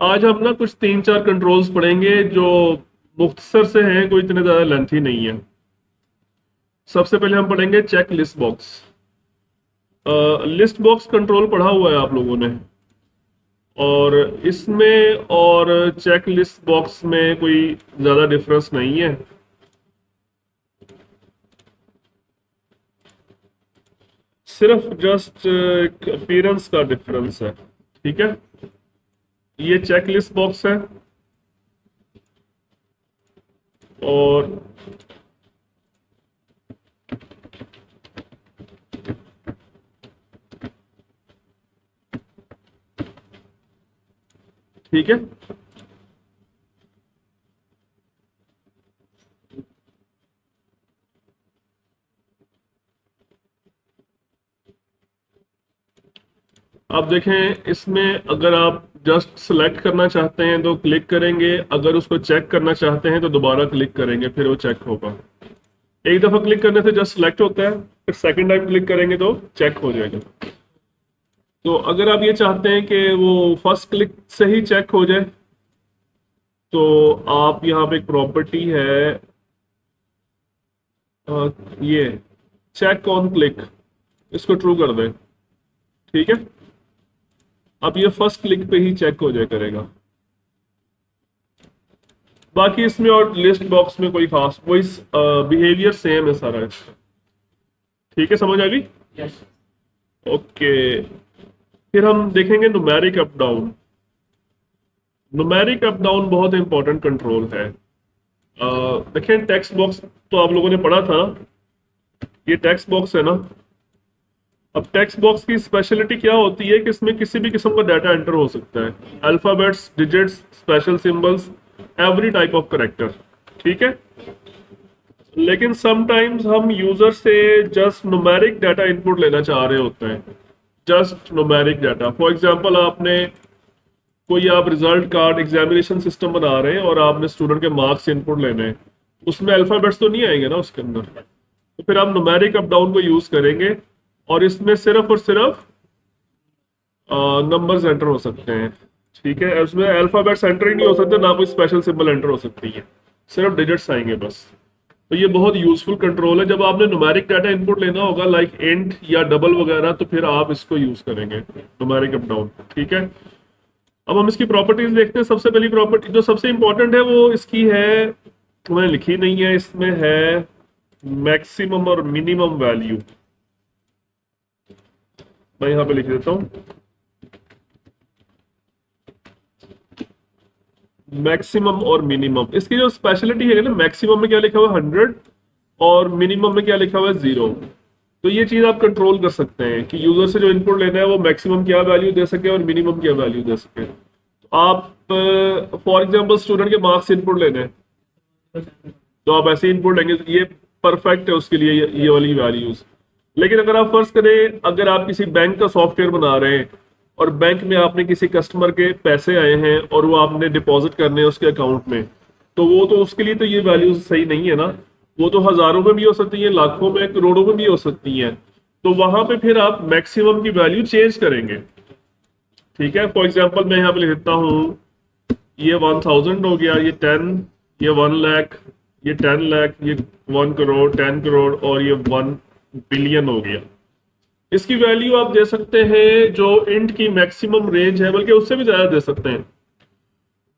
आज हम ना कुछ 3-4 कंट्रोल्स पढ़ेंगे जो मुख्तसर से हैं, कोई इतने ज़्यादा लेंथी नहीं है। सबसे पहले हम पढ़ेंगे check list box. List box control पढ़ा हुआ है आप लोगों ने, और इसमें और चेक लिस्ट बॉक्स में कोई ज़्यादा डिफरेंस नहीं है। सिर्फ जस्ट अपीयरेंस का डिफरेंस है। ठीक है, ये चेक लिस्ट बॉक्स है और ठीक है, आप देखें इसमें अगर आप जस्ट सेलेक्ट करना चाहते हैं तो क्लिक करेंगे, अगर उसको चेक करना चाहते हैं तो दोबारा क्लिक करेंगे, फिर वो चेक होगा। एक दफा क्लिक करने से जस्ट सेलेक्ट होता है, फिर सेकंड टाइम क्लिक करेंगे तो चेक हो जाएगा। तो अगर आप ये चाहते हैं कि वो फर्स्ट क्लिक से ही चेक हो जाए, तो आप यहाँ पे एक प्रॉपर्टी है, ये चेक ऑन क्लिक, इसको ट्रू कर दें। ठीक है, अब ये फर्स्ट क्लिक पे ही चेक हो जाए करेगा। बाकी इसमें और लिस्ट बॉक्स में कोई खास वही बिहेवियर सेम है सारा इसका। ठीक है, समझ आ गई? यस। ओके, फिर हम देखेंगे numeric up down. Numeric up down बहुत इंपॉर्टेंट कंट्रोल है। देखें टेक्स्ट बॉक्स तो आप लोगों ने पढ़ा था, ये टेक्स्ट बॉक्स है ना। अब टेक्स्ट बॉक्स की स्पेशलिटी क्या होती है कि इसमें किसी भी किस्म का डाटा एंटर हो सकता है, alphabets, digits, special symbols, every type of character. ठीक है, लेकिन समटाइम्स हम यूजर से जस्ट न्यूमेरिक डाटा इनपुट लेना चाह रहे होते हैं, just numeric data. For example आपने कोई आप रिजल्ट कार्ड एग्जामिनेशन सिस्टम बना रहे हैं और आपने स्टूडेंट के मार्क्स इनपुट लेने हैं, उसमें अल्फाबेट्स तो नहीं आएंगे ना उसके अंदर, तो फिर आप न्यूमेरिक अप डाउन को यूज करेंगे और इसमें सिर्फ और सिर्फ नंबर्स एंटर हो सकते हैं। ठीक है, उसमें अल्फाबेट्स एंटर ही नहीं हो सकते, ना कोई स्पेशल सिंबल एंटर हो सकती है, सिर्फ डिजिट्स आएंगे बस। तो ये बहुत यूजफुल कंट्रोल है। जब आपने न्यूमेरिक डाटा इनपुट लेना होगा लाइक इंट या डबल वगैरह, तो फिर आप इसको यूज करेंगे न्यूमेरिक अप डाउन। ठीक है, अब हम इसकी प्रॉपर्टीज देखते हैं। सबसे पहली प्रॉपर्टी जो सबसे इंपॉर्टेंट है वो इसकी है, मैंने लिखी नहीं है, इसमें है मैक्सिमम और मिनिमम वैल्यू। मैं यहां पे लिख देता हूं मैक्सिमम और मिनिमम। इसकी जो स्पेशलिटी है ना, मैक्सिमम में क्या लिखा हुआ है 100 और मिनिमम में क्या लिखा हुआ है 0। तो ये चीज आप कंट्रोल कर सकते हैं कि यूजर से जो इनपुट लेना है वो मैक्सिमम क्या वैल्यू दे सके और मिनिमम क्या वैल्यू दे सके। तो आप फॉर एग्जांपल स्टूडेंट के मार्क्स इनपुट लेने हैं, तो आप ऐसे इनपुट लेंगे, ये परफेक्ट है उसके लिए ये वाली वैल्यूज। लेकिन अगर आप फर्ज करें, अगर आप किसी बैंक का सॉफ्टवेयर बना रहे हैं और बैंक में आपने किसी कस्टमर के पैसे आए हैं और वो आपने डिपॉजिट करने हैं उसके अकाउंट में, तो वो तो उसके लिए तो ये वैल्यूज सही नहीं है ना। वो तो हजारों में भी हो सकती है, लाखों में, करोड़ों में भी हो सकती हैं। तो वहां पे फिर आप मैक्सिमम की वैल्यू चेंज करेंगे। ठीक है, फॉर एग्जाम्पल मैं यहाँ पे लिख देता हूँ, ये 1000 हो गया, ये 10, ये 1 लाख, ये 10 लाख, ये 1 करोड़, 10 करोड़ और ये 1 बिलियन हो गया। इसकी वैल्यू आप दे सकते हैं जो इंट की मैक्सिमम रेंज है, बल्कि उससे भी ज्यादा दे सकते हैं।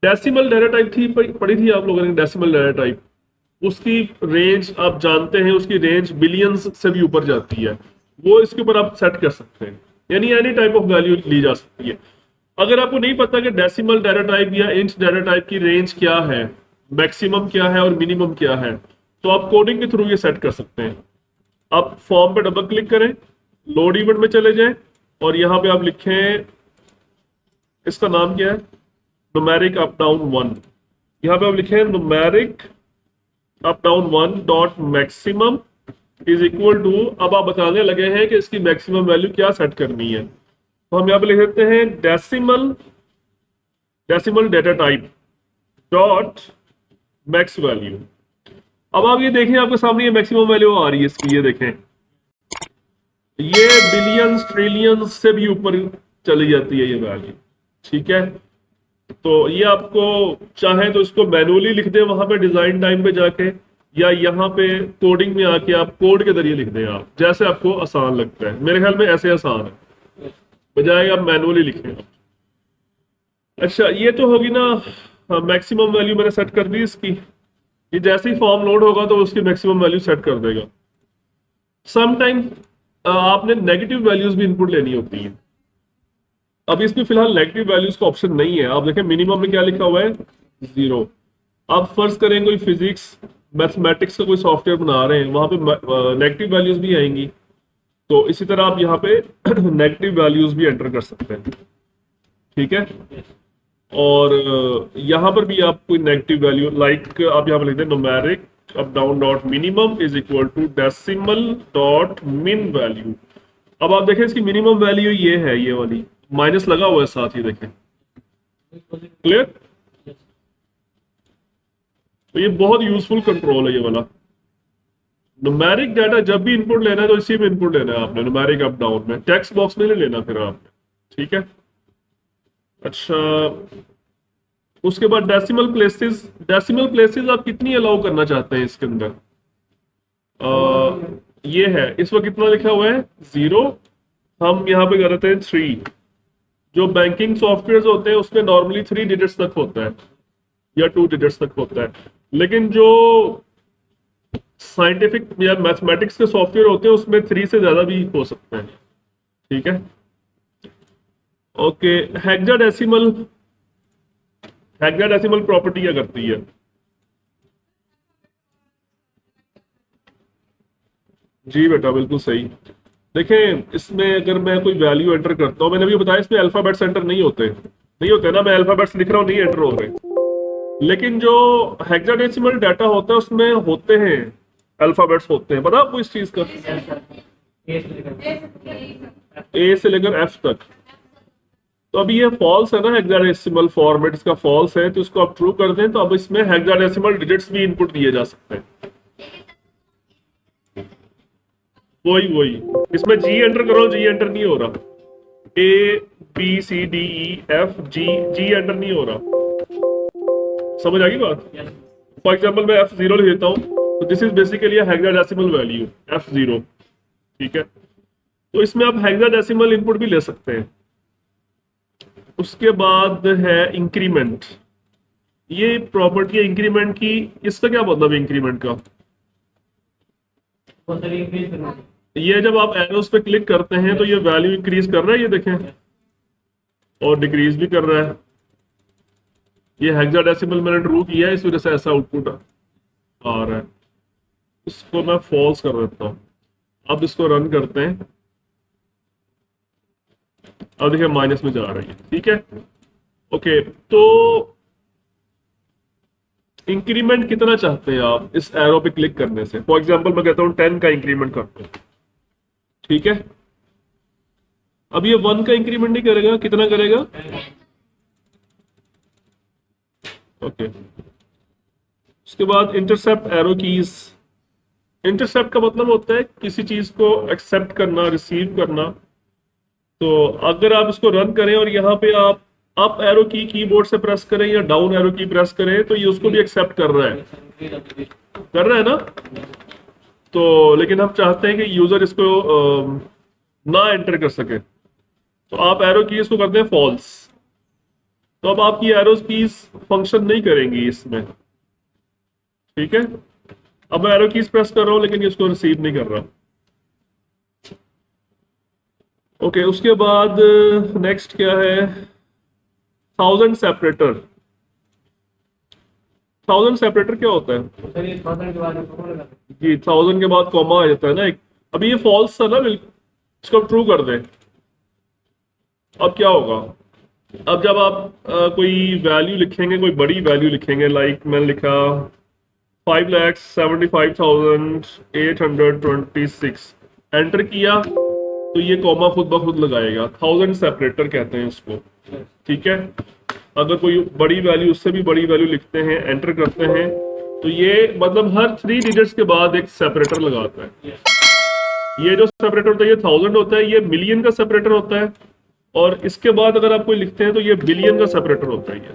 डेसिमल डाटा टाइप थी, पढ़ी थी आप लोगों ने डेसिमल डाटा टाइप, उसकी रेंज आप जानते हैं, उसकी रेंज बिलियंस से भी ऊपर जाती है। वो इसके ऊपर आप सेट कर सकते हैं, यानी एनी टाइप ऑफ वैल्यू ली जा सकती है। अगर आपको नहीं पता कि डेसिमल डाटा टाइप या इंच डाटा टाइप की रेंज क्या है, मैक्सिमम क्या है और मिनिमम क्या है, तो आप कोडिंग के थ्रू ये सेट कर सकते हैं। आप फॉर्म पे डबल क्लिक करें, लोड इवेंट में चले जाएं और यहां पे आप लिखें, इसका नाम क्या है, न्यूमेरिक अप डाउन 1। यहां पे आप लिखें numeric up down 1 dot maximum is equal to, अब आप बताने लगे हैं कि इसकी मैक्सिमम वैल्यू क्या सेट करनी है। तो हम यहां पे लिख देते हैं decimal data type dot max value. अब आप ये देखें, आपके सामने ये मैक्सिमम वैल्यू आ रही है इसकी, ये देखें, ये बिलियंस ट्रिलियंस से भी ऊपर चली जाती है ये वैल्यू। ठीक है, तो ये आपको चाहे तो इसको मैनुअली लिख दें वहां पे डिजाइन टाइम पे जाके, या यहाँ पे कोडिंग में आके आप कोड के जरिए लिख दें, आप जैसे आपको आसान लगता है। मेरे ख्याल में ऐसे आसान है, बजाय आप मैनुअली लिखें। अच्छा, ये तो होगी ना मैक्सिमम वैल्यू मैंने सेट कर दी इसकी। ये जैसे ही फॉर्म लोड होगा तो उसकी मैक्सिमम वैल्यू सेट कर देगा। समटाइम आपने नेगेटिव वैल्यूज भी इनपुट लेनी होती है। अभी इसमें फिलहाल नेगेटिव वैल्यूज का ऑप्शन नहीं है। आप देखें मिनिमम में क्या लिखा हुआ है, 0। आप फर्ज करें कोई फिजिक्स मैथमेटिक्स का कोई सॉफ्टवेयर बना रहे हैं, वहां पे नेगेटिव वैल्यूज भी आएंगी। तो इसी तरह आप यहाँ पे नेगेटिव वैल्यूज भी एंटर कर सकते हैं, ठीक है। और यहाँ पर भी आप कोई नेगेटिव वैल्यू लाइक आप यहाँ पर लिखते हैं numeric up down dot minimum is equal to decimal dot min value. अब आप देखें इसकी मिनिमम वैल्यू ये है, ये वाली माइनस लगा हुआ है साथ ही, देखें क्लियर। तो ये बहुत यूजफुल कंट्रोल है ये वाला। न्यूमेरिक डाटा जब भी इनपुट लेना है तो इसी में इनपुट लेना है आपने, न्यूमेरिक अप डाउन में, टेक्स्ट बॉक्स में नहीं लेना फिर आपने, ठीक है। अच्छा, उसके बाद डेसिमल प्लेसेस। डेसिमल प्लेसेस आप कितनी अलाउ करना चाहते हैं इसके अंदर? ये है, इस वक्त कितना लिखा हुआ है, 0। हम यहाँ पे करते हैं 3। जो बैंकिंग सॉफ्टवेयर होते हैं उसमें नॉर्मली 3 डिजिट्स तक होता है या 2 डिजिट्स तक होता है, लेकिन जो साइंटिफिक या मैथमेटिक्स के सॉफ्टवेयर होते हैं उसमें 3 से ज्यादा भी हो सकते हैं, ठीक है। Okay, hexadecimal. हेक्साडेसिमल प्रॉपर्टी क्या करती है? जी बेटा, बिल्कुल सही। देखें, इसमें अगर मैं कोई वैल्यू एंटर करता हूँ, मैंने अभी बताया इसमें अल्फाबेट्स एंटर नहीं होते ना, मैं अल्फाबेट्स लिख रहा हूँ, नहीं एंटर हो रहे। लेकिन जो हेक्साडेसिमल डाटा होता है उसमें होते हैं अल्फाबेट्स, होते हैं। पता आपको इस चीज का? ए से लेकर एफ तक। तो अभी ये फॉल्स है ना, हेक्साडेसिमल फॉर्मेट इसका फॉल्स है, तो इसको आप ट्रू कर दें तो अब इसमें हेक्साडेसिमल डिजिट्स भी इनपुट दिए जा सकते हैं। वही इसमें जी एंटर करो, जी एंटर नहीं हो रहा। A B C D E F G, G enter नहीं हो रहा। समझ आ गई बात? फॉर एग्जाम्पल मैं F0 लिख देता हूँ, तो this is basically hexadecimal value F0, ठीक है। तो इसमें आप हेक्साडेसिमल इनपुट भी ले सकते हैं। उसके बाद है इंक्रीमेंट। ये प्रॉपर्टी है इंक्रीमेंट की, इसका क्या मतलब है इंक्रीमेंट का? ये जब आप एरोस पे क्लिक करते हैं तो ये वैल्यू इंक्रीज कर रहा है, ये देखें, और डिक्रीज भी कर रहा है। ये हेक्साडेसिमल मैंने ट्रू किया है, इस वजह से ऐसा आउटपुट आ रहा है। इसको मैं फॉल्स कर देता हूं। अब इसको रन करते हैं, अब देखिए माइनस में जा रही है, ठीक है। ओके, तो इंक्रीमेंट कितना चाहते हैं आप इस एरो पे क्लिक करने से? फॉर एग्जांपल मैं कहता हूं 10 का इंक्रीमेंट करते हैं, ठीक है। अब ये 1 का इंक्रीमेंट नहीं करेगा, कितना करेगा? ओके, उसके बाद इंटरसेप्ट एरो कीज। इंटरसेप्ट का मतलब होता है किसी चीज को एक्सेप्ट करना, रिसीव करना। तो अगर आप इसको रन करें और यहाँ पे आप अप एरो की कीबोर्ड से प्रेस करें या डाउन एरो की प्रेस करें तो ये उसको भी एक्सेप्ट कर रहा है ना। तो लेकिन हम चाहते हैं कि यूजर इसको ना एंटर कर सके, तो आप एरो कीज को करते हैं फॉल्स। तो अब आपकी एरो कीज फंक्शन नहीं करेंगी इसमें, ठीक है। अब मैं एरो कीज प्रेस कर रहा हूं लेकिन ये इसको रिसीव नहीं कर रहा। ओके, उसके बाद नेक्स्ट क्या है? 1000 सेपरेटर। 1000 सेपरेटर क्या होता है जी? 1000 के बाद कॉमा आ जाता है ना एक। अभी ये फॉल्स था ना, बिल्कुल, इसको ट्रू कर दें। अब क्या होगा? अब जब आप कोई वैल्यू लिखेंगे, कोई बड़ी वैल्यू लिखेंगे, लाइक मैंने लिखा 5,75,826, एंटर किया तो ये कॉमा खुद ब खुद लगाएगा। 1000 सेपरेटर कहते हैं इसको, ठीक है। अगर कोई बड़ी वैल्यू, उससे भी बड़ी वैल्यू लिखते हैं, एंटर करते हैं, तो ये मतलब हर 3 डिजिट्स के बाद एक सेपरेटर लगाता है। ये जो सेपरेटर होता है ये 1000 होता है, ये मिलियन का सेपरेटर होता है, और इसके बाद अगर आप कोई लिखते हैं तो ये बिलियन का सेपरेटर होता है ये,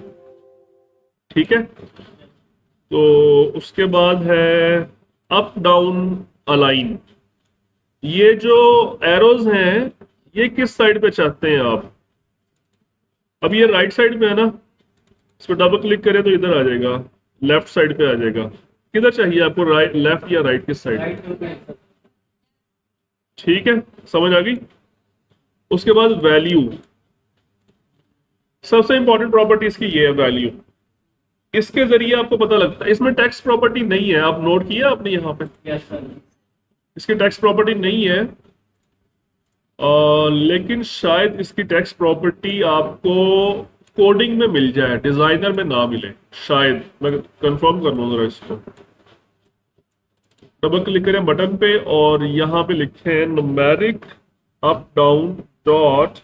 ठीक है। तो उसके बाद है अप डाउन अलाइन। ये जो एरोज हैं ये किस साइड पे चाहते हैं आप? अब ये राइट साइड पे है ना, इस पर डबल क्लिक करें तो इधर आ जाएगा, लेफ्ट साइड पे आ जाएगा। किधर चाहिए आपको, राइट, लेफ्ट या राइट, किस साइड? ठीक है, समझ आ गई। उसके बाद वैल्यू, सबसे इंपॉर्टेंट प्रॉपर्टी इसकी ये है वैल्यू। इसके जरिए आपको पता लगता है, इसमें टेक्स्ट प्रॉपर्टी नहीं है, आप नोट किया आपने यहाँ पे? इसकी टेक्स्ट प्रॉपर्टी नहीं है, लेकिन शायद इसकी टेक्स्ट प्रॉपर्टी आपको कोडिंग में मिल जाए, डिजाइनर में ना मिले शायद, मैं कंफर्म कर लूँ जरा इसको। डबल क्लिक करें बटन पे और यहाँ पे लिखे numeric up down dot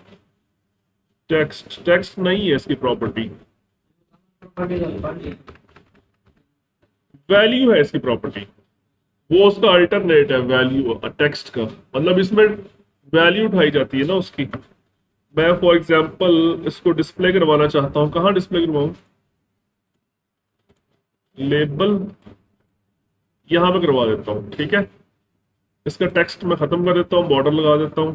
text. Text नहीं है इसकी प्रॉपर्टी, वैल्यू है इसकी प्रॉपर्टी, वो उसका अल्टरनेट है वैल्यू टेक्स्ट का, मतलब इसमें वैल्यू उठाई जाती है ना उसकी। मैं फॉर एग्जांपल इसको डिस्प्ले करवाना चाहता हूं, कहाँ डिस्प्ले करवाऊं? लेबल, यहां पे करवा देता हूं, ठीक है। इसका टेक्स्ट मैं खत्म कर देता हूं, बॉर्डर लगा देता हूं।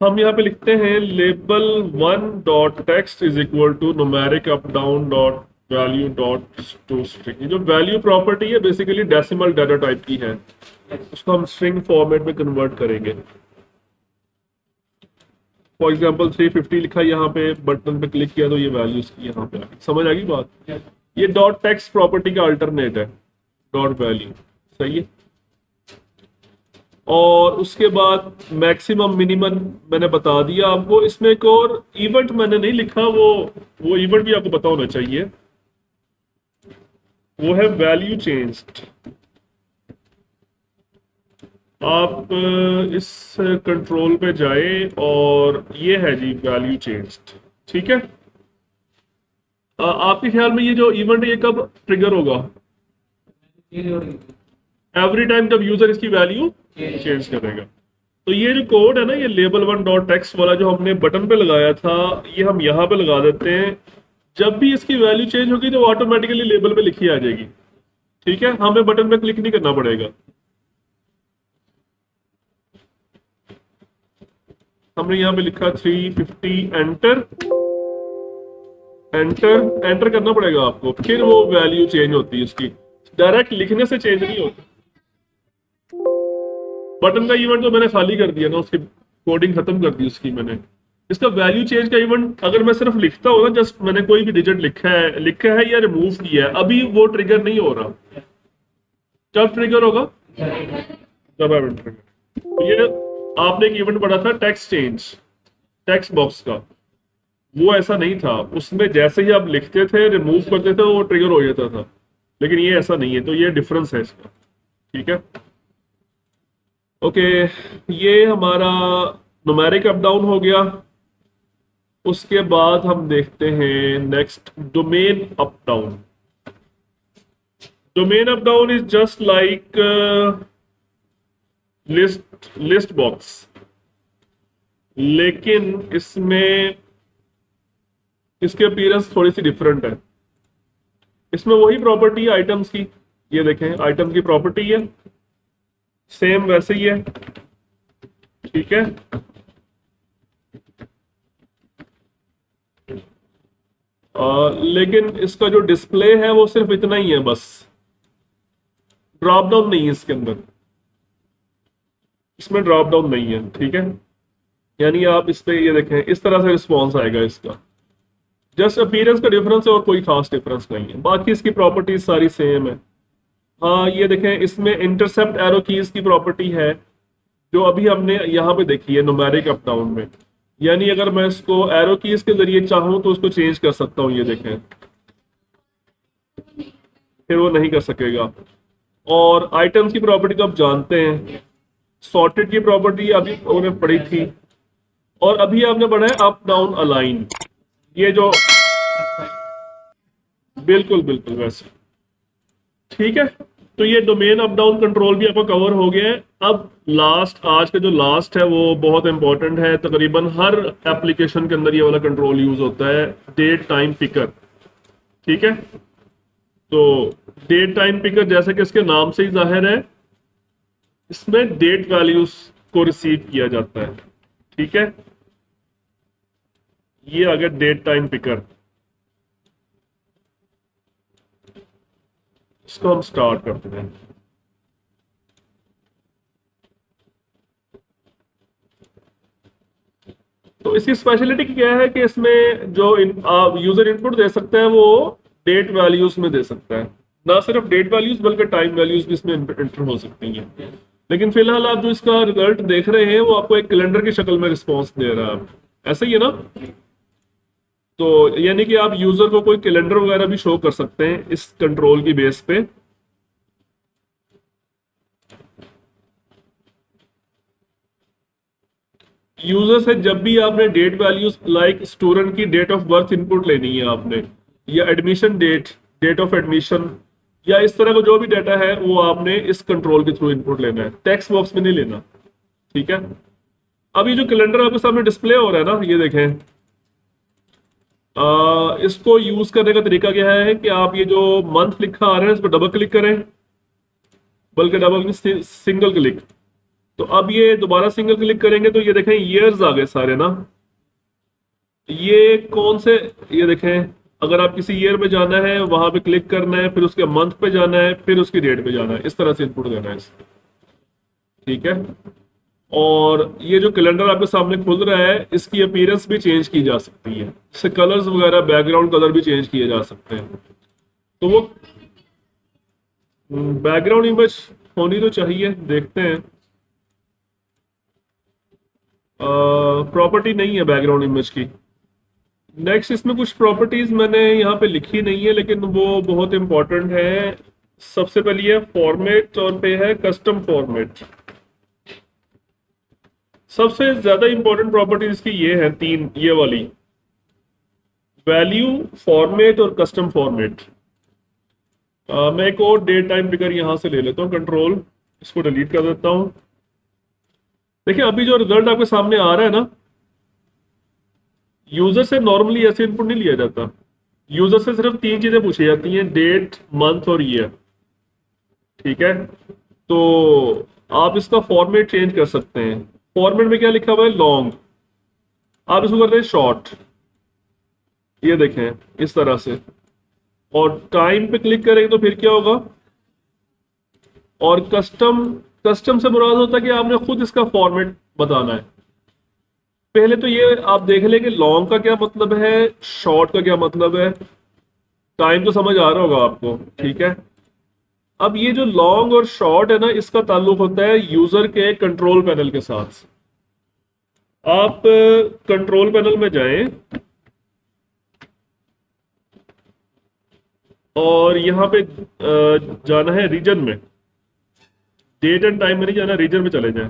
हम यहाँ पे लिखते हैं label one dot text is equal to numeric up down dot value dot to string. जो वैल्यू प्रॉपर्टी है बेसिकली डेसिमल डाटा टाइप की है, उसको हम स्ट्रिंग फॉर्मेट में कन्वर्ट करेंगे। फॉर एग्जांपल 350 लिखा यहाँ पे, बटन पे क्लिक किया तो ये वैल्यू इसकी यहाँ पे आ गई। समझ आ गई बात? ये डॉट टेक्स्ट प्रॉपर्टी का अल्टरनेट है डॉट वैल्यू, सही है। और उसके बाद मैक्सिमम मिनिमम मैंने बता दिया आपको। इसमें एक और इवेंट मैंने नहीं लिखा, वो इवेंट भी आपको पता होना चाहिए, वो है वैल्यू चेंज्ड। आप इस कंट्रोल पे जाए और ये है जी वैल्यू चेंज्ड, ठीक है। आपके ख्याल में ये जो इवेंट है ये कब ट्रिगर होगा? एवरी टाइम जब यूजर इसकी वैल्यू चेंज करेगा। तो ये जो कोड है ना, ये लेबल वन डॉट टेक्स्ट वाला जो हमने बटन पे लगाया था, ये हम यहाँ पे लगा देते हैं। जब भी इसकी वैल्यू चेंज होगी तो ऑटोमेटिकली लेबल पे लिखी आ जाएगी, ठीक है। हमें बटन पे क्लिक नहीं करना पड़ेगा। हमने यहाँ पे लिखा 350, एंटर, एंटर, एंटर करना पड़ेगा आपको, फिर वो वैल्यू चेंज होती है उसकी। डायरेक्ट लिखने से चेंज नहीं होती। बटन का इवेंट तो मैंने खाली कर दिया ना, उसकी कोडिंग खत्म कर दी उसकी मैंने। इसका वैल्यू चेंज का इवेंट अगर मैं सिर्फ लिखता हूँ ना, जस्ट मैंने कोई भी डिजिट लिखा है या रिमूव किया है, अभी वो ट्रिगर नहीं हो रहा। कब ट्रिगर होगा? जब इवेंट ट्रिगर। ये आपने एक इवेंट पढ़ा था टेक्स्ट चेंज, टेक्स्ट बॉक्स का, वो ऐसा नहीं था। उसमें जैसे ही आप लिखते थे, रिमूव करते थे, वो ट्रिगर हो जाता था। लेकिन ये ऐसा नहीं है, तो ये डिफरेंस है इसका, ठीक है। ओके, ये हमारा न्यूमेरिक अप डाउन हो गया। उसके बाद हम देखते हैं next domain up down. Domain up down is just like list box, लेकिन इसमें इसकी अपीयरेंस थोड़ी सी डिफरेंट है। इसमें वही प्रॉपर्टी है आइटम्स की, ये देखें आइटम की प्रॉपर्टी है, सेम वैसे ही है, ठीक है। लेकिन इसका जो डिस्प्ले है वो सिर्फ इतना ही है बस, ड्रॉप डाउन नहीं है इसके अंदर, इसमें ड्रॉप डाउन नहीं है, ठीक है। यानी आप इस पे ये देखें, इस तरह से रिस्पॉन्स आएगा इसका। जस्ट अपीयरेंस का डिफरेंस है और कोई खास डिफरेंस नहीं है, बाकी इसकी प्रॉपर्टीज सारी सेम है। हाँ, ये देखें इसमें इंटरसेप्ट एरो कीज की प्रॉपर्टी है, जो अभी हमने यहाँ पे देखी है न्यूमेरिक अप डाउन में। यानी अगर मैं इसको एरो कीज के जरिए चाहूं तो उसको चेंज कर सकता हूं, ये देखें, फिर वो नहीं कर सकेगा। और आइटम्स की प्रॉपर्टी तो आप जानते हैं, सॉर्टेड की प्रॉपर्टी अभी उन्होंने पढ़ी थी। और अभी आपने पढ़ा है अप डाउन अलाइन। ये जो बिल्कुल बिल्कुल वैसे। ठीक है, तो ये डोमेन अप डाउन कंट्रोल भी आपका कवर हो गया है। अब लास्ट, आज का जो लास्ट है वो बहुत इंपॉर्टेंट है, तकरीबन हर एप्लीकेशन के अंदर ये वाला कंट्रोल यूज होता है, डेट टाइम पिकर। ठीक है, तो डेट टाइम पिकर जैसे कि इसके नाम से ही जाहिर है, इसमें डेट वैल्यूज को रिसीव किया जाता है। ठीक है, ये आ गया डेट टाइम पिकर। इसको हम स्टार्ट करते हैं। तो इसकी स्पेशलिटी क्या है कि इसमें जो यूजर इनपुट दे सकता है वो डेट वैल्यूज में दे सकता है। ना सिर्फ डेट वैल्यूज बल्कि टाइम वैल्यूज भी इसमें एंटर हो सकती हैं। लेकिन फिलहाल आप जो इसका रिजल्ट देख रहे हैं वो आपको एक कैलेंडर की शक्ल में रिस्पॉन्स दे रहा है। ऐसा ही है ना? तो यानी कि आप यूजर को कोई कैलेंडर वगैरह भी शो कर सकते हैं इस कंट्रोल की बेस पे। यूजर से जब भी आपने डेट वैल्यूज लाइक स्टूडेंट की डेट ऑफ बर्थ इनपुट लेनी है आपने, या admission date, date of admission, या इस तरह का जो भी डाटा है वो आपने इस कंट्रोल के थ्रू इनपुट लेना है, टेक्स्ट बॉक्स में नहीं लेना। ठीक है, अभी जो कैलेंडर आपके सामने डिस्प्ले हो रहा है ना, ये देखें, इसको यूज करने का तरीका क्या है कि आप ये जो मंथ लिखा आ रहा है इस पर डबल क्लिक करें, बल्कि डबल सिंगल क्लिक। तो अब ये दोबारा सिंगल क्लिक करेंगे तो ये देखें ईयर्स आ गए सारे ना। ये कौन से, ये देखें, अगर आप किसी ईयर में जाना है वहां पे क्लिक करना है, फिर उसके मंथ पे जाना है, फिर उसकी डेट पे जाना है, इस तरह से इनपुट देना है इसको। ठीक है, और ये जो कैलेंडर आपके सामने खुल रहा है इसकी अपीयरेंस भी चेंज की जा सकती है, इससे कलर्स वगैरह, बैकग्राउंड कलर भी चेंज किए जा सकते हैं। तो वो बैकग्राउंड इमेज होनी तो चाहिए, देखते हैं। प्रॉपर्टी नहीं है बैकग्राउंड इमेज की। नेक्स्ट, इसमें कुछ प्रॉपर्टीज मैंने यहाँ पे लिखी नहीं है लेकिन वो बहुत इंपॉर्टेंट है। सबसे पहले है फॉर्मेट और पे है कस्टम फॉर्मेट। सबसे ज्यादा इंपॉर्टेंट प्रॉपर्टीज इसकी ये है तीन, ये वाली, वैल्यू, फॉर्मेट और कस्टम फॉर्मेट। मैं एक और डेट टाइम पिकर यहां से ले लेता हूँ कंट्रोल, इसको डिलीट कर देता हूँ। देखिए अभी जो रिजल्ट आपके सामने आ रहा है ना, यूजर से नॉर्मली ऐसे इनपुट नहीं लिया जाता। यूजर से सिर्फ तीन चीजें पूछी जाती हैं, डेट, मंथ और ईयर। ठीक है, तो आप इसका फॉर्मेट चेंज कर सकते हैं। फॉर्मेट में क्या लिखा हुआ है, लॉन्ग, आप इसको करते हैं शॉर्ट, ये देखें इस तरह से। और टाइम पे क्लिक करेंगे तो फिर क्या होगा, और कस्टम, कस्टम से मुराद होता है कि आपने खुद इसका फॉर्मेट बताना है। पहले तो ये आप देख लें कि लॉन्ग का क्या मतलब है, शॉर्ट का क्या मतलब है। टाइम तो समझ आ रहा होगा आपको। ठीक है, अब ये जो लॉन्ग और शॉर्ट है ना, इसका ताल्लुक होता है यूजर के कंट्रोल पैनल के साथ। आप कंट्रोल पैनल में जाएं और यहां पे जाना है रीजन में, डेट एंड टाइम में नहीं जाना, रीजन में चले जाएं।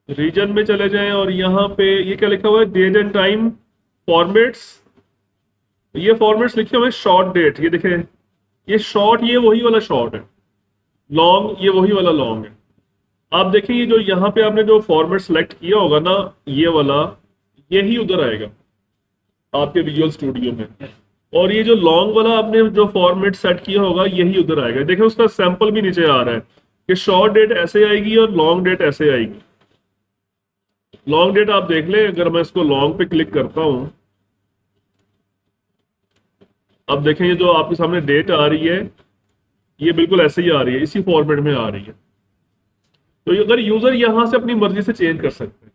रीजन में चले जाएं और यहाँ पे ये क्या लिखा हुआ है, डेट एंड टाइम फॉर्मेट्स। ये फॉर्मेट्स लिखे हुए हैं शॉर्ट डेट, ये देखें, ये शॉर्ट, ये वही वाला शॉर्ट है। लॉन्ग ये वही वाला लॉन्ग है। आप देखिए ये जो यहाँ पे आपने जो फॉर्मेट सेलेक्ट किया होगा ना, ये वाला, यही उधर आएगा आपके विजुअल स्टूडियो में। और ये जो लॉन्ग वाला आपने जो फॉर्मेट सेट किया होगा यही उधर आएगा। देखिए उसका सैंपल भी नीचे आ रहा है कि शॉर्ट डेट ऐसे आएगी और लॉन्ग डेट ऐसे आएगी। लॉन्ग डेट आप देख ले, अगर मैं इसको लॉन्ग पे क्लिक करता हूं, अब देखें ये जो आपके सामने डेट आ रही है ये बिल्कुल ऐसे ही आ रही है, इसी फॉर्मेट में आ रही है। तो अगर यूजर यहां से अपनी मर्जी से चेंज कर सकते हैं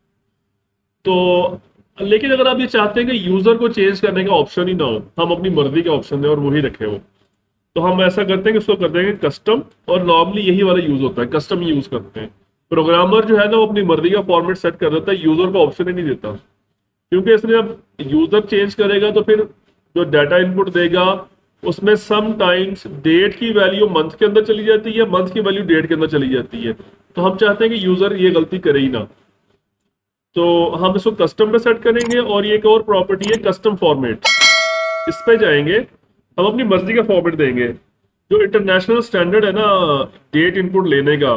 तो, लेकिन अगर आप ये चाहते हैं कि यूजर को चेंज करने का ऑप्शन ही ना हो, हम अपनी मर्जी के ऑप्शन दें और वही रखे वो, तो हम ऐसा करते हैं कि उसको कर देंगे कस्टम। और नॉर्मली यही वाला यूज होता है, कस्टम यूज करते हैं। प्रोग्रामर जो है ना वो अपनी मर्जी का फॉर्मेट सेट कर देता है, यूजर को ऑप्शन ही नहीं देता, क्योंकि इसने अब यूजर चेंज करेगा तो फिर जो डाटा इनपुट देगा उसमें सम टाइम्स डेट की वैल्यू मंथ के अंदर चली जाती है, मंथ की वैल्यू डेट के अंदर चली जाती है। तो हम चाहते हैं कि यूजर ये गलती करे ही ना, तो हम इसको कस्टम पे सेट करेंगे। और ये एक और प्रॉपर्टी है कस्टम फॉर्मेट, इस पे जाएंगे हम अपनी मर्जी का फॉर्मेट देंगे। जो इंटरनेशनल स्टैंडर्ड है ना डेट इनपुट लेने का,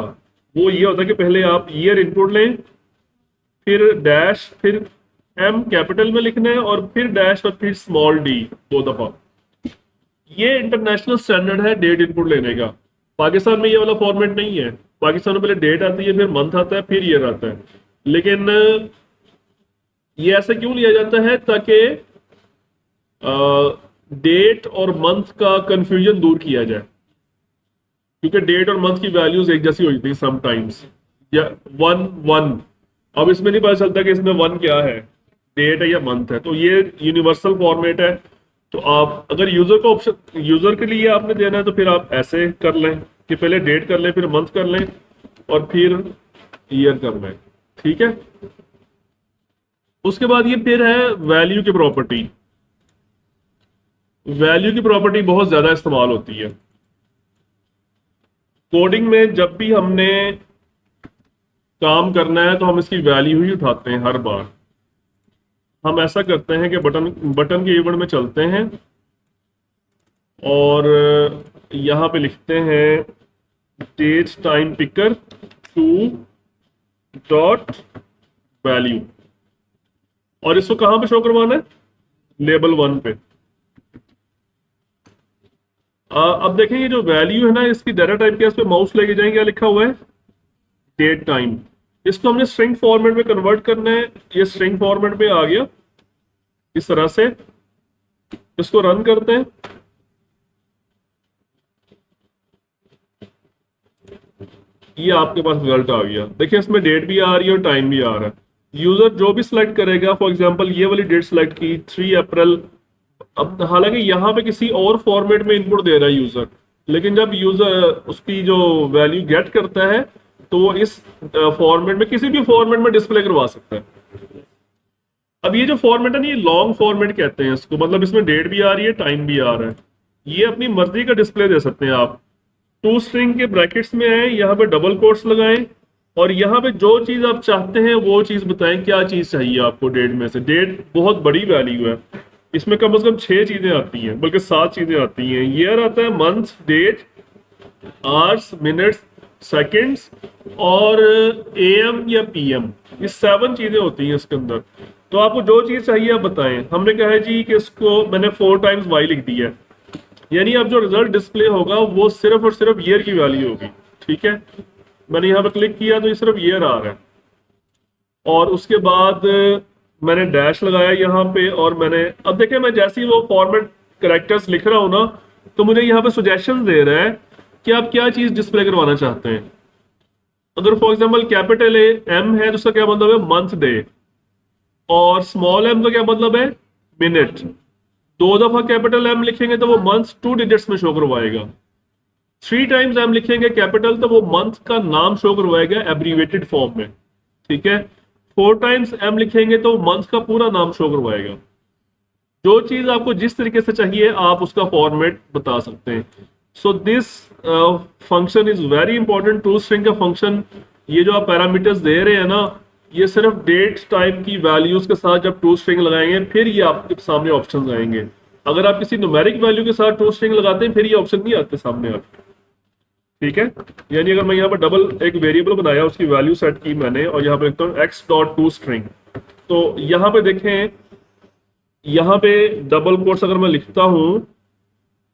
वो ये होता है कि पहले आप ईयर इनपुट लें, फिर डैश, फिर एम कैपिटल में लिखना है, और फिर डैश, और फिर स्मॉल डी 2 दफा। ये इंटरनेशनल स्टैंडर्ड है डेट इनपुट लेने का। पाकिस्तान में ये वाला फॉर्मेट नहीं है। पाकिस्तान में पहले डेट आती है, फिर मंथ आता है, फिर ईयर आता है। लेकिन ये ऐसा क्यों लिया जाता है? ताकि डेट और मंथ का कंफ्यूजन दूर किया जाए, क्योंकि डेट और मंथ की वैल्यूज एक जैसी होती थी समटाइम्स, या वन वन। अब इसमें नहीं पता चलता कि इसमें वन क्या है, डेट है या मंथ है। तो ये यूनिवर्सल फॉर्मेट है। तो आप अगर यूजर को ऑप्शन, यूजर के लिए आपने देना है, तो फिर आप ऐसे कर लें कि पहले डेट कर लें, फिर मंथ कर लें, और फिर ईयर कर लें। ठीक है। उसके बाद ये फिर है वैल्यू की प्रॉपर्टी। वैल्यू की प्रॉपर्टी बहुत ज्यादा इस्तेमाल होती है कोडिंग में। जब भी हमने काम करना है तो हम इसकी वैल्यू ही उठाते हैं हर बार। हम ऐसा करते हैं कि बटन बटन के इवेंट में चलते हैं, और यहाँ पे लिखते हैं date time picker two dot value, और इसको कहां पे शो करवाना है? लेबल 1 पे। अब देखें ये जो वैल्यू है ना, इसकी डाटा टाइप के, इस पे माउस लेके जाएंगे, क्या लिखा हुआ है? Date time. इसको हमने स्ट्रिंग फॉर्मेट में कन्वर्ट करना है। ये स्ट्रिंग फॉर्मेट में आ गया इस तरह से। इसको रन करते हैं। ये आपके पास रिजल्ट आ गया। देखिए इसमें डेट भी आ रही है और टाइम भी आ रहा है। यूजर जो भी सिलेक्ट करेगा, फॉर एग्जांपल ये वाली डेट सिलेक्ट की 3 अप्रैल। अब हालांकि यहाँ पे किसी और फॉर्मेट में इनपुट दे रहा है यूजर, लेकिन जब यूजर उसकी जो वैल्यू गेट करता है, तो वो इस फॉर्मेट में, किसी भी फॉर्मेट में डिस्प्ले करवा सकता है। अब ये जो फॉर्मेट है ना, ये लॉन्ग फॉर्मेट कहते हैं इसको, मतलब इसमें डेट भी आ रही है, टाइम भी आ रहा है। ये अपनी मर्जी का डिस्प्ले दे सकते हैं आप। टू स्ट्रिंग के ब्रैकेट्स में आए, यहाँ पे डबल कोट्स लगाएं, और यहाँ पे जो चीज आप चाहते हैं वो चीज बताएं, क्या चीज चाहिए आपको डेट में से। डेट बहुत बड़ी वैल्यू है, इसमें कम से कम 6 चीजें आती हैं, बल्कि 7 चीजें आती हैं। ईयर आता है, month, date, hours, minutes, seconds, और एएम या पीएम। ये 7 चीजें होती हैं इसके अंदर। तो आपको जो चीज चाहिए आप बताएं। हमने कहा है जी कि इसको मैंने 4 टाइम्स वाई लिख दिया है, यानी अब जो रिजल्ट डिस्प्ले होगा वो सिर्फ और सिर्फ ईयर की वैल्यू होगी। ठीक है। मैंने यहाँ पे क्लिक किया तो ये सिर्फ ईयर आ रहा है, और उसके बाद मैंने डैश लगाया यहाँ पे, और मैंने, अब देखें मैं जैसे ही वो फॉर्मेट करेक्टर्स लिख रहा हूँ ना, तो मुझे यहाँ पे सुजेशन दे रहा है कि आप क्या चीज डिस्प्ले करवाना चाहते हैं। अगर for example capital A M है तो उसका क्या मतलब है? Month day. और स्मॉल एम का क्या मतलब है? मिनट। 2 दफा कैपिटल एम लिखेंगे तो वो मंथ 2 डिजिट्स में शो करवाएगा। 3 टाइम्स एम लिखेंगे कैपिटल, तो वो मंथ का नाम शो करवाएगा एब्रीवेटेड फॉर्म में। ठीक है। 4 टाइम्स एम लिखेंगे तो मंथ का पूरा नाम शो करवाएगा। जो चीज आपको जिस तरीके से चाहिए आप उसका फॉर्मेट बता सकते हैं। So this function is very important. To string का फंक्शन, ये जो आप पैरामीटर्स दे रहे हैं ना, ये सिर्फ डेट टाइप की वैल्यूज के साथ जब टू स्ट्रिंग लगाएंगे फिर ये आपके सामने ऑप्शन आएंगे। अगर आप किसी न्यूमेरिक वैल्यू के साथ टू स्ट्रिंग लगाते हैं फिर ये ऑप्शन नहीं आते सामने आपके। ठीक है। यानी अगर मैं यहाँ पर डबल एक वेरिएबल बनाया, उसकी वैल्यू सेट की मैंने, और यहाँ पे लिखता हूँ एक्स डॉट टू स्ट्रिंग, तो यहाँ पे देखें, यहाँ पे डबल कोट्स अगर मैं लिखता हूँ,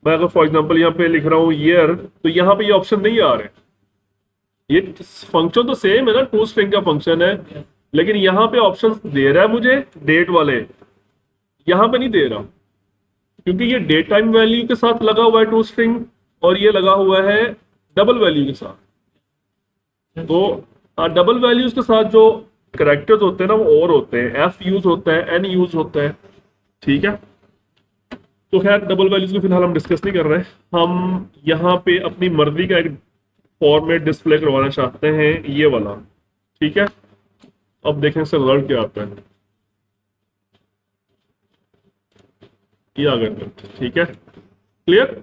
मैं अगर फॉर एग्जांपल यहाँ पे लिख रहा हूँ ईयर, तो यहाँ पे ये ऑप्शन नहीं आ रहे। ये फंक्शन तो सेम है ना, टू स्ट्रिंग का फंक्शन है, लेकिन यहाँ पे ऑप्शन दे रहा है मुझे डेट वाले, यहाँ पे नहीं दे रहा, क्योंकि ये डेट टाइम वैल्यू के साथ लगा हुआ है टू स्ट्रिंग, और ये लगा हुआ है डबल वैल्यू के साथ। तो डबल वैल्यूज के साथ जो करेक्टर्स होते हैं ना, वो और होते हैं, एफ यूज होता है, एन यूज होता है। ठीक है। तो खैर डबल वैल्यूज को फिलहाल हम डिस्कस नहीं कर रहे हैं। हम यहाँ पे अपनी मर्जी का एक फॉर्मेट डिस्प्ले करवाना चाहते हैं, ये वाला। ठीक है। अब देखें इसका रिजल्ट क्या आता है। ये आ गया। ठीक है। क्लियर।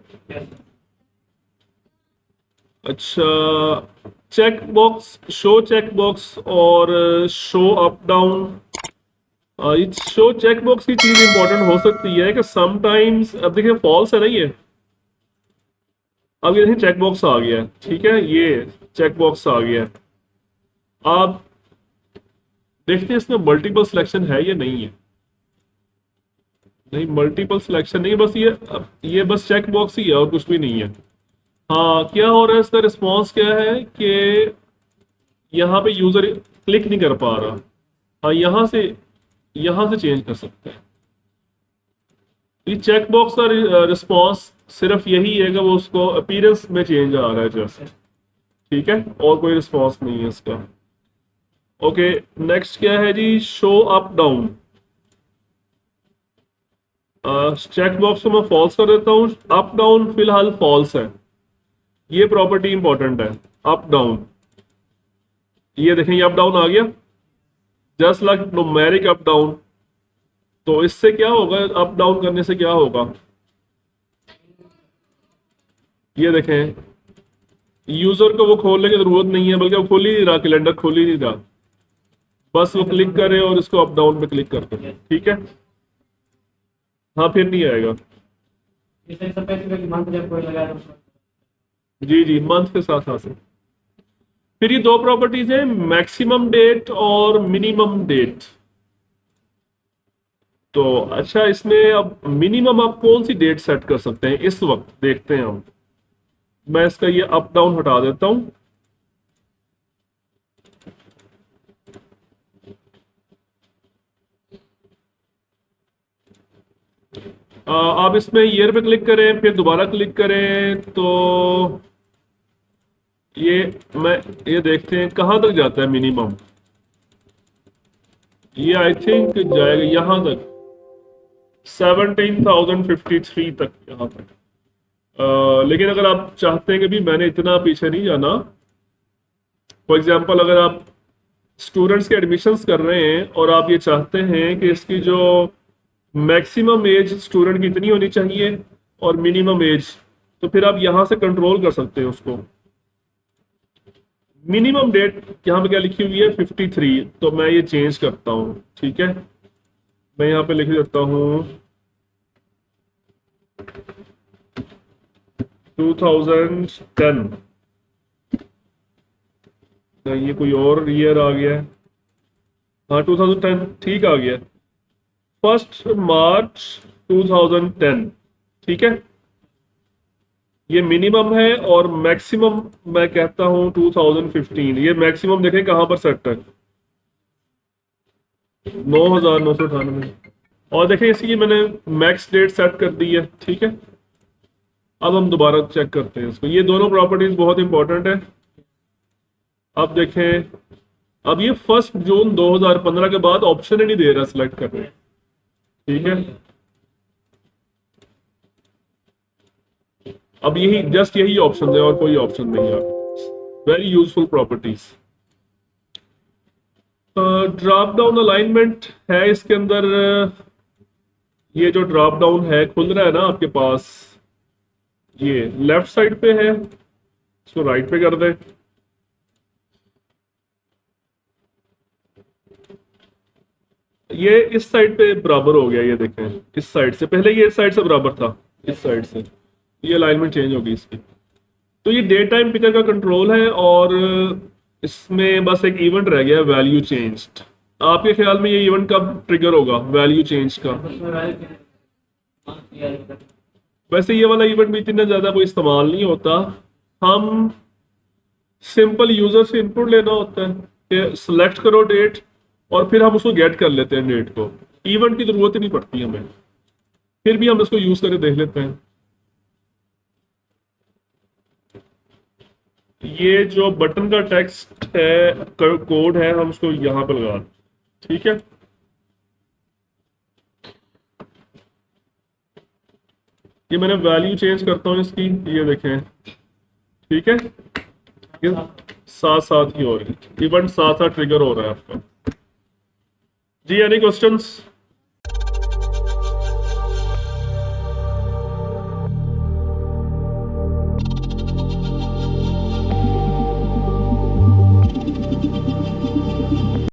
अच्छा, check box, show check box और शो अप डाउन इस शो चेकबॉक्स की चीज इंपॉर्टेंट हो सकती है कि समटाइम्स, अब देखिए फॉल्स है ना ये, अब ये देखिए चेकबॉक्स आ गया है, ठीक है, ये चेकबॉक्स आ गया है। आप देखते हैं इसमें मल्टीपल सिलेक्शन है या नहीं है। नहीं, मल्टीपल सिलेक्शन नहीं है, बस ये बस चेक बॉक्स ही है और कुछ भी नहीं है। हाँ, क्या हो रहा है, इसका रिस्पॉन्स क्या है कि यहाँ पे यूजर क्लिक नहीं कर पा रहा। हाँ, यहाँ से चेंज कर सकते हैं। ये चेक बॉक्स का रिस्पॉन्स सिर्फ यही है कि वो उसको अपीयरेंस में चेंज आ रहा है जैसे, ठीक है, और कोई रिस्पॉन्स नहीं है इसका। ओके, नेक्स्ट क्या है जी, show up down. Check box को मैं फॉल्स कर देता हूँ, अप डाउन फिलहाल फॉल्स है। ये प्रॉपर्टी इंपॉर्टेंट है, अप डाउन। ये देखें, ये अप डाउन आ गया, just like numeric up down. तो इससे क्या होगा, अप डाउन करने से क्या होगा, ये देखें, यूजर को वो खोलने की जरूरत नहीं है, बल्कि वो खोल ही नहीं रहा, कैलेंडर खोल ही नहीं रहा, बस वो क्लिक करे और इसको अप डाउन पे क्लिक कर दे, ठीक है। हाँ, फिर नहीं आएगा। जी जी, मंथ के साथ हासिल। फिर ये दो प्रॉपर्टीज है, मैक्सिमम डेट और मिनिमम डेट। तो अच्छा, इसमें अब मिनिमम आप कौन सी डेट सेट कर सकते हैं इस वक्त, देखते हैं हम। मैं इसका ये अप डाउन हटा देता हूं। आप इसमें ईयर पे क्लिक करें, फिर दोबारा क्लिक करें, तो ये मैं ये देखते हैं कहां तक जाता है मिनिमम। ये आई थिंक जाएगा यहां तक, 17,053 तक, यहां तक। लेकिन अगर आप चाहते हैं कि भी मैंने इतना पीछे नहीं जाना, फॉर एग्जाम्पल अगर आप स्टूडेंट्स के एडमिशन्स कर रहे हैं और आप ये चाहते हैं कि इसकी जो मैक्सिमम एज स्टूडेंट की इतनी होनी चाहिए और मिनिमम एज, तो फिर आप यहां से कंट्रोल कर सकते हैं उसको। मिनिमम डेट यहाँ पे क्या लिखी हुई है, 53, तो मैं ये चेंज करता हूँ, ठीक है। मैं यहाँ पे लिख देता हूँ 2010। नहीं, ये कोई और ईयर आ गया है। हाँ, 2010 ठीक आ गया, 1 मार्च 2010, ठीक है। ये मिनिमम है और मैक्सिमम मैं कहता हूं 2015। ये मैक्सिमम देखें कहां पर सेट है, 9,998। और देखें इसकी मैंने मैक्स डेट सेट कर दी है, ठीक है। अब हम दोबारा चेक करते हैं इसको, ये दोनों प्रॉपर्टीज बहुत इंपॉर्टेंट है। अब देखें, अब ये 1 जून 2015 के बाद ऑप्शन ही नहीं दे रहा सिलेक्ट करने, ठीक है। अब यही ऑप्शन है और कोई ऑप्शन नहीं है। Very useful properties. Drop down alignment है इसके अंदर। ये जो ड्रॉप डाउन है खुल रहा है ना आपके पास, ये लेफ्ट साइड पे है, इसको राइट पे कर दे। ये इस साइड पे बराबर हो गया, ये देखें, इस साइड से पहले ये इस साइड से बराबर था, इस साइड से ये अलाइनमेंट चेंज होगी इसकी। तो ये डे टाइम पिकर का कंट्रोल है और इसमें बस एक इवेंट रह गया, वैल्यू चेंज्ड। आपके ख्याल में ये इवेंट कब ट्रिगर होगा वैल्यू चेंज का? वैसे ये वाला इवेंट भी इतना ज्यादा कोई इस्तेमाल नहीं होता। हम सिंपल यूजर से इनपुट लेना होता है कि सिलेक्ट करो डेट, और फिर हम उसको गेट कर लेते हैं डेट को। इवेंट की जरूरत ही नहीं पड़ती हमें, फिर भी हम इसको यूज करके देख लेते हैं। ये जो बटन का टेक्स्ट है, कोड है, हम उसको यहां पर लगा, ठीक है। ये मैंने वैल्यू चेंज करता हूं इसकी, ये देखें, ठीक है। ये साथ साथ ही हो रही है, इवेंट साथ साथ ट्रिगर हो रहा है आपका। जी, एनी क्वेश्चंस?